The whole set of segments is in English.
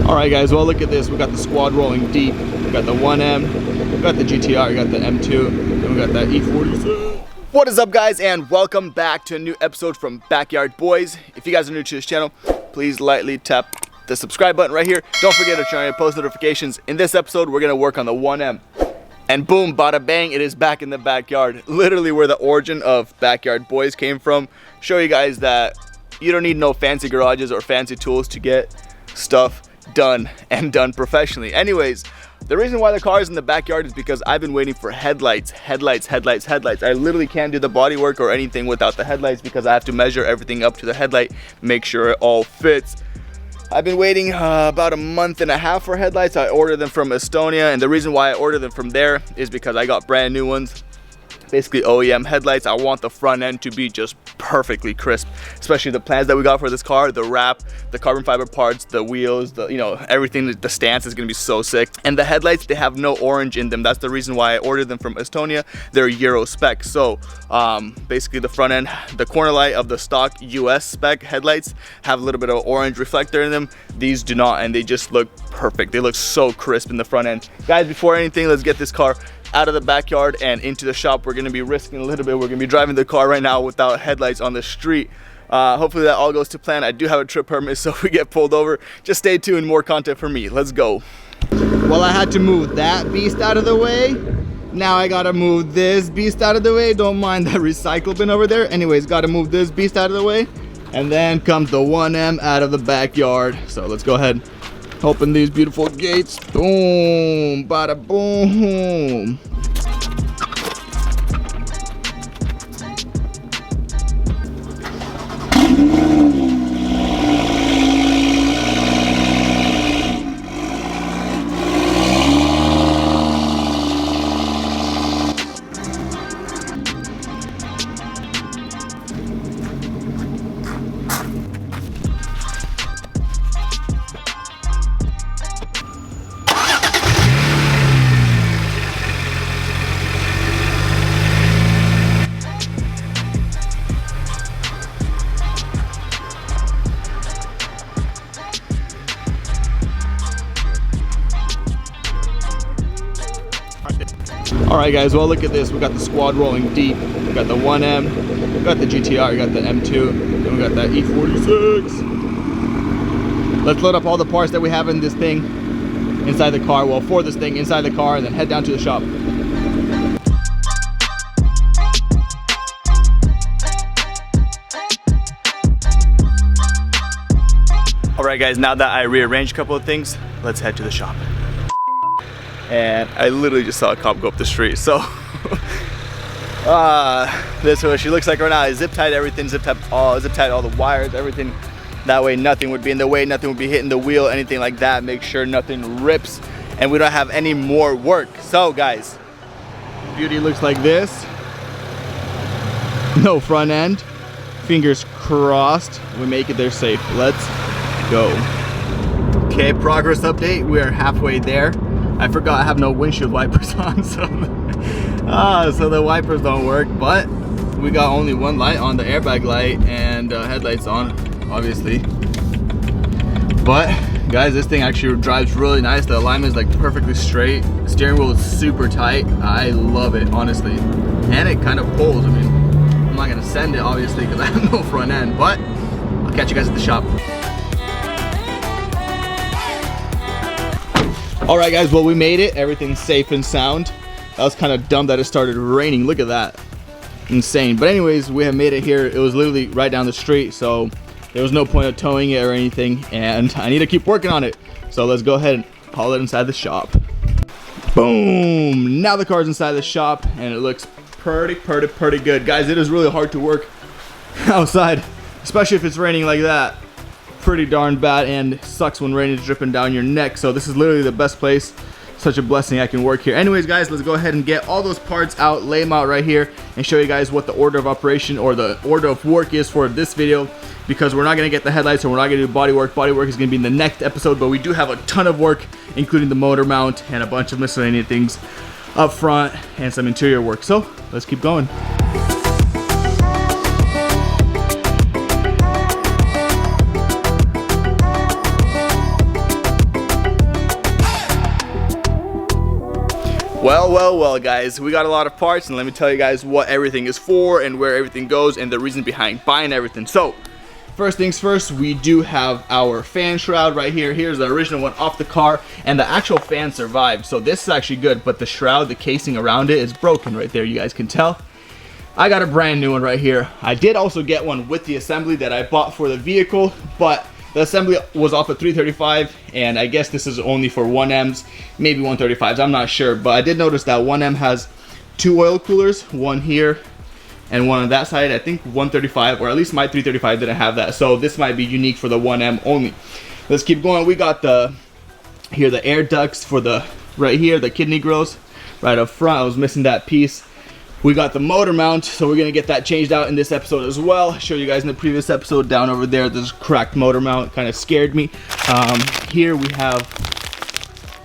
Alright guys, well look at this. We got the squad rolling deep. We got the 1M, we got the GTR, we got the M2, and we got that E46. What is up guys, and welcome back to a new episode from Backyard Boys. If you guys are new to this channel, please lightly tap the subscribe button right here. Don't forget to turn on post notifications. In this episode, we're gonna work on the 1M. And boom, bada bang, it is back in the backyard. Literally where the origin of Backyard Boys came from. Show you guys that you don't need no fancy garages or fancy tools to get stuff done and done professionally. Anyways, the reason why the car is in the backyard is because I've been waiting for headlights. I literally can't do the body work or anything without the headlights because I have to measure everything up to the headlight, make sure it all fits. I've been waiting about a month and a half for headlights. I ordered them from Estonia, and the reason why I ordered them from there is because I got brand new ones. Basically OEM headlights. I want the front end to be just perfectly crisp, especially the plans that we got for this car, the wrap, the carbon fiber parts, the wheels, the everything. The stance is gonna be so sick. And the headlights, they have no orange in them. That's the reason why I ordered them from Estonia. They're Euro spec. So basically the front end, the corner light of the stock US spec headlights have a little bit of orange reflector in them. These do not, and they just look perfect. They look so crisp in the front end. Guys, before anything, let's get this car out of the backyard and into the shop. We're gonna be risking a little bit. We're gonna be driving the car right now without headlights on the street. Hopefully that all goes to plan. I do have a trip permit, so if we get pulled over, just stay tuned, more content for me. Let's go. Well, I had to move that beast out of the way. Now I gotta move this beast out of the way. Don't mind that recycle bin over there. Anyways, gotta move this beast out of the way. And then comes the 1M out of the backyard. So let's go ahead. Open these beautiful gates. Boom, bada boom. Alright guys, well look at this. We got the squad rolling deep. We got the 1M, we got the GTR, we got the M2, and we got that E46. Let's load up all the parts that we have in this thing inside the car. Well, for this thing inside the car, and then head down to the shop. Alright guys, now that I rearranged a couple of things, let's head to the shop. And I literally just saw a cop go up the street, so this is what she looks like right now. I zip tied everything, zip tied all the wires, everything. That way nothing would be in the way, nothing would be hitting the wheel, anything like that. Make sure nothing rips and we don't have any more work. So guys, beauty looks like this. No front end. Fingers crossed we make it there safe. Let's go. Okay, progress update. We are halfway there. I forgot I have no windshield wipers on, so the wipers don't work, but we got only one light on, the airbag light, and headlights on, obviously. But guys, this thing actually drives really nice. The alignment is like perfectly straight. The steering wheel is super tight. I love it, honestly. And it kind of pulls. I mean, I'm not gonna send it obviously because I have no front end, but I'll catch you guys at the shop. All right guys, well we made it. Everything's safe and sound. That was kind of dumb that it started raining. Look at that, insane. But anyways, we have made it here. It was literally right down the street, so there was no point of towing it or anything, and I need to keep working on it. So let's go ahead and haul it inside the shop. Boom, now the car's inside the shop and it looks pretty good. Guys, it is really hard to work outside, especially if it's raining like that. Pretty darn bad, and sucks when rain is dripping down your neck. So this is literally the best place. Such a blessing I can work here. Anyways guys, let's go ahead and get all those parts out, lay them out right here, and show you guys what the order of operation or the order of work is for this video, because we're not gonna get the headlights and we're not gonna do body work. Body work is gonna be in the next episode, but we do have a ton of work, including the motor mount and a bunch of miscellaneous things up front and some interior work. So let's keep going. Well, guys, we got a lot of parts, and let me tell you guys what everything is for and where everything goes and the reason behind buying everything. So, first things first, we do have our fan shroud right here. Here's the original one off the car, and the actual fan survived, so this is actually good, but the shroud, the casing around it is broken right there, you guys can tell. I got a brand new one right here. I did also get one with the assembly that I bought for the vehicle, but the assembly was off at 335, and I guess this is only for 1Ms, maybe 135s, I'm not sure. But I did notice that 1M has 2 oil coolers, one here and one on that side. I think 135, or at least my 335 didn't have that, so this might be unique for the 1M only. Let's keep going. We got the air ducts for the right here, the kidney grills right up front. I was missing that piece. We got the motor mount, so we're gonna get that changed out in this episode as well. I showed you guys in the previous episode down over there, this cracked motor mount kind of scared me. Here we have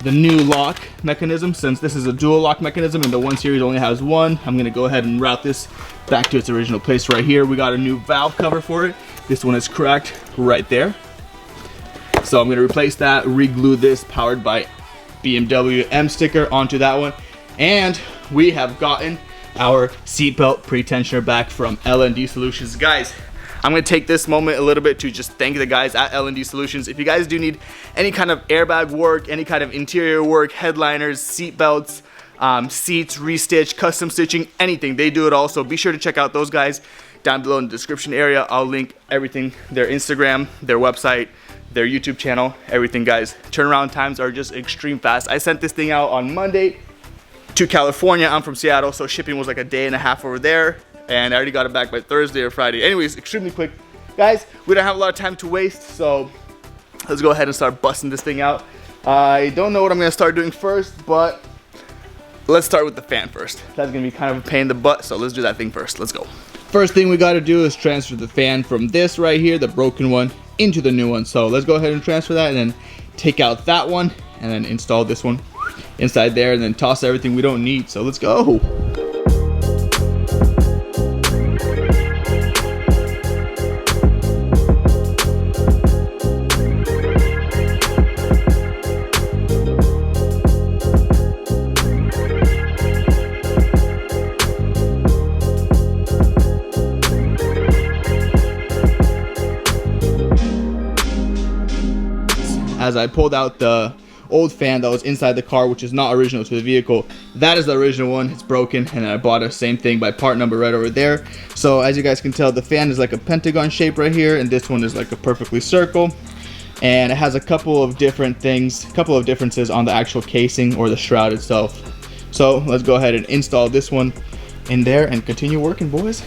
the new lock mechanism. Since this is a dual lock mechanism and the 1 Series only has one, I'm gonna go ahead and route this back to its original place right here. We got a new valve cover for it. This one is cracked right there. So I'm gonna replace that, re-glue this powered by BMW M sticker onto that one. And we have gotten our Seatbelt Pretensioner back from L&D Solutions. Guys, I'm gonna take this moment a little bit to just thank the guys at L&D Solutions. If you guys do need any kind of airbag work, any kind of interior work, headliners, seat belts, seats, restitch, custom stitching, anything, they do it all. So be sure to check out those guys down below in the description area. I'll link everything, their Instagram, their website, their YouTube channel, everything, guys. Turnaround times are just extreme fast. I sent this thing out on Monday to California. I'm from Seattle, so shipping was like a day and a half over there, and I already got it back by Thursday or Friday. Anyways, extremely quick. Guys, we don't have a lot of time to waste, so let's go ahead and start busting this thing out. I don't know what I'm gonna start doing first, but let's start with the fan first. That's gonna be kind of a pain in the butt, so let's do that thing first. Let's go. First thing we gotta do is transfer the fan from this right here, the broken one, into the new one. So let's go ahead and transfer that, and then take out that one, and then install this one inside there, and then toss everything we don't need. So let's go. As I pulled out the old fan that was inside the car, which is not original to the vehicle, that is the original one. It's broken, and I bought a same thing by part number right over there. So as you guys can tell, the fan is like a pentagon shape right here, and this one is like a perfectly circle, and it has a couple of different things, a couple of differences on the actual casing or the shroud itself. So let's go ahead and install this one in there and continue working, boys.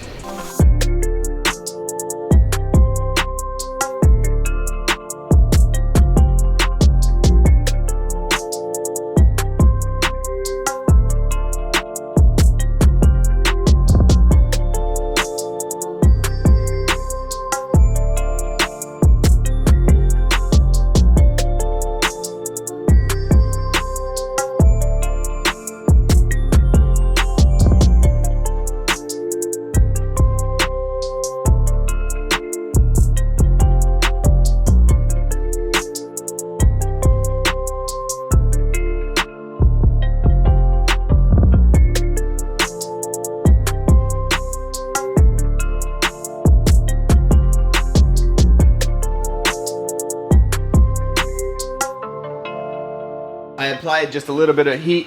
I applied just a little bit of heat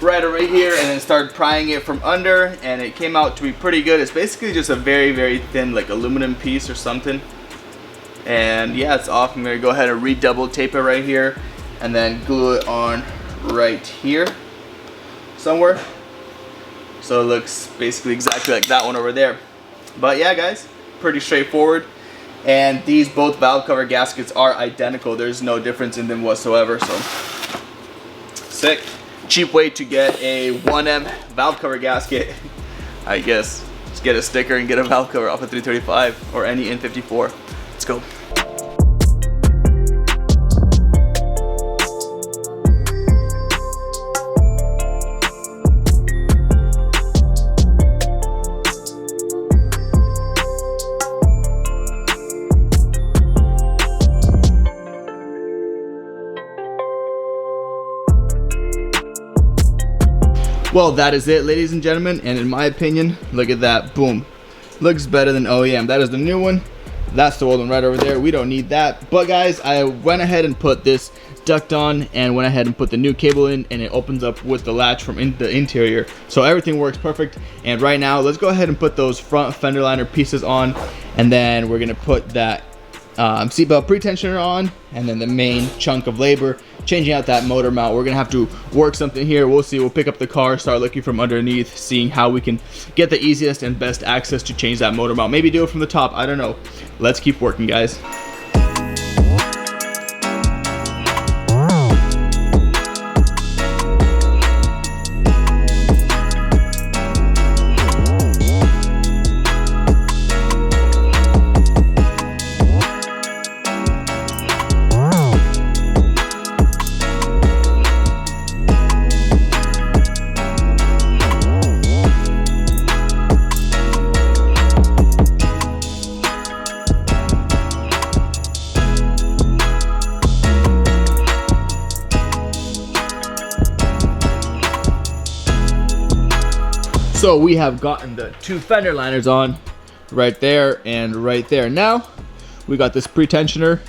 right over here and then started prying it from under, and it came out to be pretty good. It's basically just a very, very thin like aluminum piece or something. And yeah, it's off. I'm gonna go ahead and redouble tape it right here and then glue it on right here somewhere. So it looks basically exactly like that one over there. But yeah, guys, pretty straightforward. And these both valve cover gaskets are identical. There's no difference in them whatsoever. So sick. Cheap way to get a 1M valve cover gasket, I guess. Just get a sticker and get a valve cover off a 335 or any N54. Let's go. Well, that is it, ladies and gentlemen, and in my opinion, look at that, boom. Looks better than OEM. That is the new one. That's the old one right over there. We don't need that. But guys, I went ahead and put this duct on and went ahead and put the new cable in, and it opens up with the latch from the interior. So everything works perfect. And right now, let's go ahead and put those front fender liner pieces on, and then we're gonna put that seatbelt pretensioner on, and then the main chunk of labor, changing out that motor mount. We're gonna have to work something here. We'll see. We'll pick up the car, start looking from underneath, seeing how we can get the easiest and best access to change that motor mount. Maybe do it from the top, I don't know. Let's keep working, guys. So we have gotten the two fender liners on right there and right there. Now we got this pretensioner,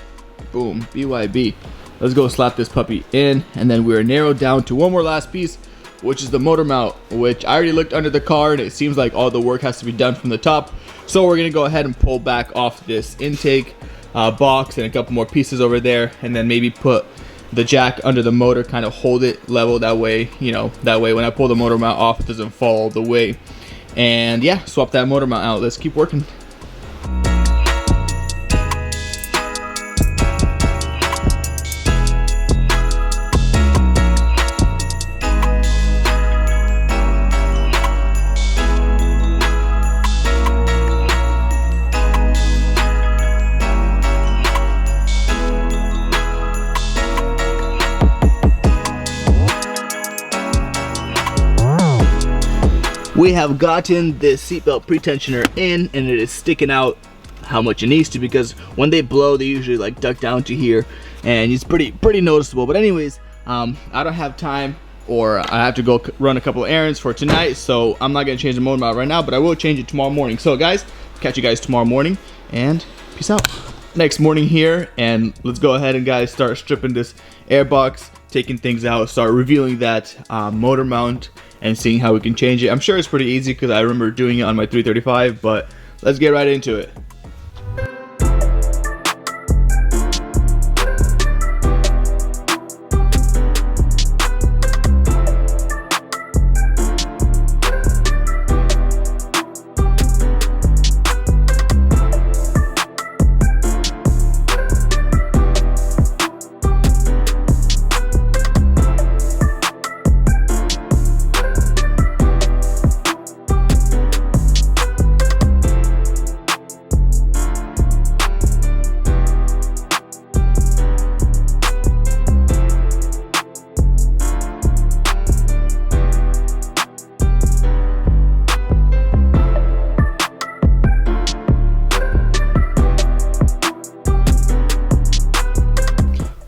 boom, BYB. Let's go slap this puppy in, and then we're narrowed down to one more last piece, which is the motor mount, which I already looked under the car and it seems like all the work has to be done from the top. So we're gonna go ahead and pull back off this intake box and a couple more pieces over there, and then maybe put the jack under the motor, kind of hold it level, that way, you know, that way when I pull the motor mount off, it doesn't fall all the way. And yeah, swap that motor mount out. Let's keep working. We have gotten this seatbelt pretensioner in, and it is sticking out how much it needs to, because when they blow, they usually like duck down to here, and it's pretty noticeable. But anyways, I don't have time, or I have to go run a couple of errands for tonight, so I'm not gonna change the motor mount right now, but I will change it tomorrow morning. So guys, catch you guys tomorrow morning, and peace out. Next morning here, and let's go ahead and guys start stripping this air box, taking things out, start revealing that motor mount, and seeing how we can change it. I'm sure it's pretty easy because I remember doing it on my 335, but let's get right into it.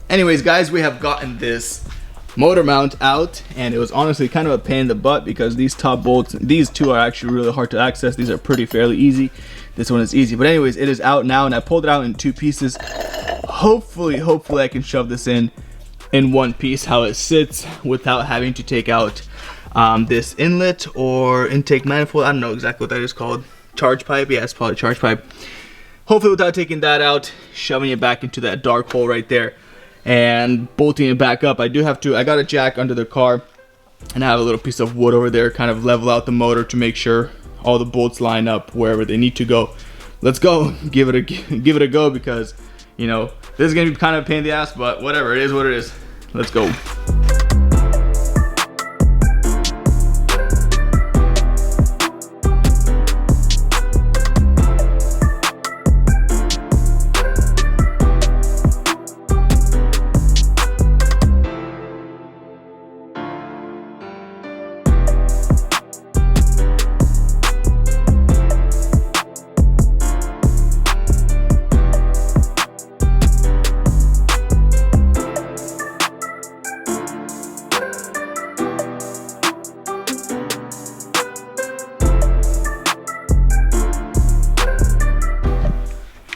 Anyways guys, we have gotten this motor mount out, and it was honestly kind of a pain in the butt because these top bolts, these two are actually really hard to access. These are fairly easy. This one is easy, but anyways, it is out now, and I pulled it out in two pieces. Hopefully I can shove this in one piece how it sits without having to take out this inlet or intake manifold. I don't know exactly what that is called. Charge pipe? Yeah, it's probably charge pipe. Hopefully without taking that out, shoving it back into that dark hole right there, and bolting it back up. I got a jack under the car, and I have a little piece of wood over there, kind of level out the motor to make sure all the bolts line up wherever they need to go. Let's go, give it a go, because you know this is gonna be kind of a pain in the ass, but whatever, it is what it is. Let's go.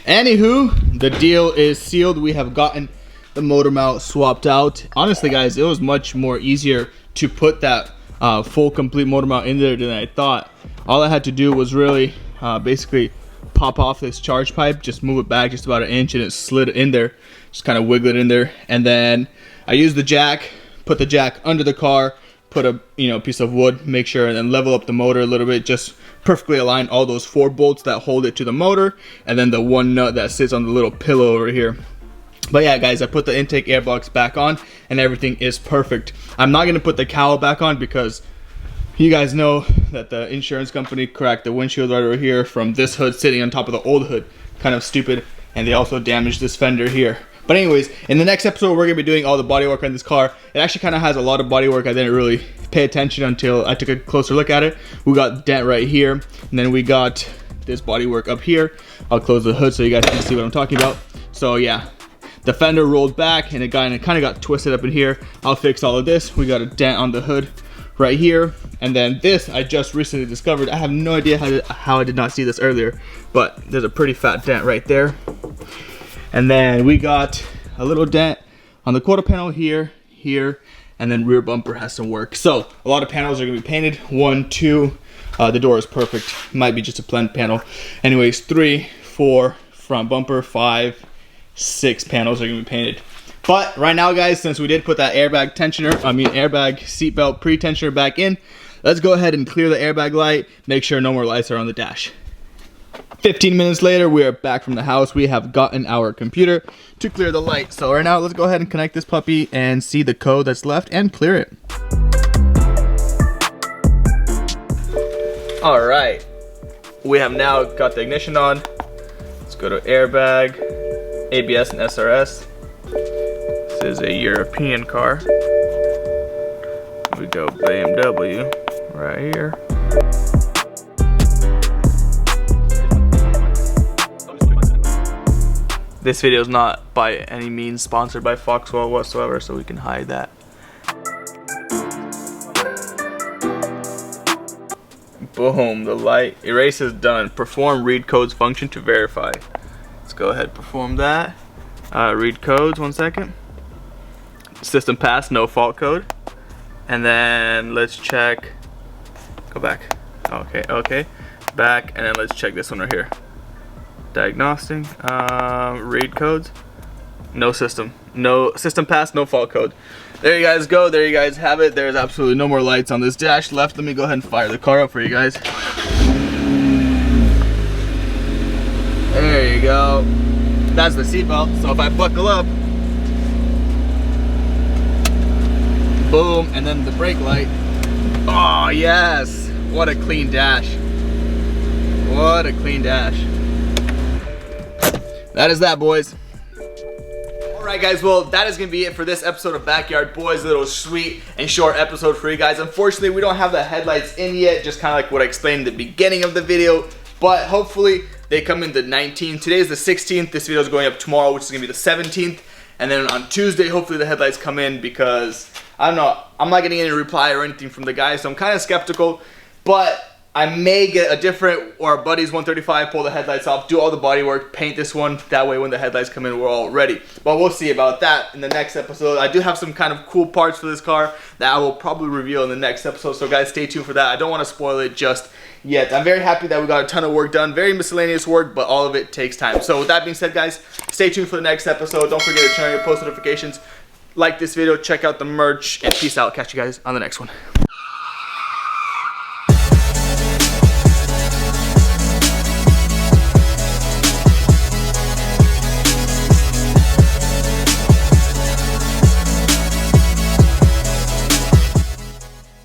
Anywho, the deal is sealed. We have gotten the motor mount swapped out. Honestly, guys, it was much more easier to put that full complete motor mount in there than I thought. All I had to do was really basically pop off this charge pipe, just move it back just about an inch, and it slid in there. Just kind of wiggle it in there, and then I used the jack, put the jack under the car, put a piece of wood, make sure, and then level up the motor a little bit, just perfectly align all those 4 bolts that hold it to the motor, and then the 1 nut that sits on the little pillow over here. But yeah, guys, I put the intake air box back on, and everything is perfect. I'm not gonna put the cowl back on because you guys know that the insurance company cracked the windshield right over here from this hood sitting on top of the old hood. Kind of stupid, and they also damaged this fender here. But anyways, in the next episode, we're gonna be doing all the body work on this car. It actually kind of has a lot of body work. I didn't really pay attention until I took a closer look at it. We got the dent right here, and then we got this body work up here. I'll close the hood so you guys can see what I'm talking about. So yeah, the fender rolled back, and it kind of got twisted up in here. I'll fix all of this. We got a dent on the hood right here, and then this I just recently discovered. I have no idea how I did not see this earlier, but there's a pretty fat dent right there. And then we got a little dent on the quarter panel here, and then rear bumper has some work. So a lot of panels are gonna be painted. 1, 2, the door is perfect. Might be just a blend panel. Anyways, 3, 4, front bumper, 5, 6 panels are gonna be painted. But right now, guys, since we did put that airbag seatbelt pretensioner back in, let's go ahead and clear the airbag light, make sure no more lights are on the dash. 15 minutes later, we are back from the house. We have gotten our computer to clear the light. So right now, let's go ahead and connect this puppy and see the code that's left and clear it. All right, we have now got the ignition on. Let's go to airbag, ABS, and SRS. This is a European car. We go BMW right here. This video is not by any means sponsored by Foxwell whatsoever, so we can hide that. Boom, the light erase is done. Perform read codes function to verify. Let's go ahead and perform that. Read codes, 1 second. System pass, no fault code. And then let's check, go back. Okay, back, and then let's check this one right here. Diagnostic, read codes, no system pass, no fault code. There you guys go, there you guys have it. There's absolutely no more lights on this dash left. Let me go ahead and fire the car up for you guys. There you go. That's the seatbelt, so if I buckle up, boom, and then the brake light. Oh yes, what a clean dash. What a clean dash. That is that, boys. Alright guys, well that is going to be it for this episode of Backyard Boys. A little sweet and short episode for you guys. Unfortunately, we don't have the headlights in yet, just kind of like what I explained at the beginning of the video. But hopefully they come in the 19th. Today is the 16th. This video is going up tomorrow, which is going to be the 17th. And then on Tuesday, hopefully the headlights come in, because I don't know, I'm not getting any reply or anything from the guy, so I'm kind of skeptical. But I may get a different, or a buddy's 135, pull the headlights off, do all the body work, paint this one. That way when the headlights come in, we're all ready. But we'll see about that in the next episode. I do have some kind of cool parts for this car that I will probably reveal in the next episode. So guys, stay tuned for that. I don't want to spoil it just yet. I'm very happy that we got a ton of work done. Very miscellaneous work, but all of it takes time. So with that being said, guys, stay tuned for the next episode. Don't forget to turn on your post notifications. Like this video, check out the merch, and peace out. Catch you guys on the next one.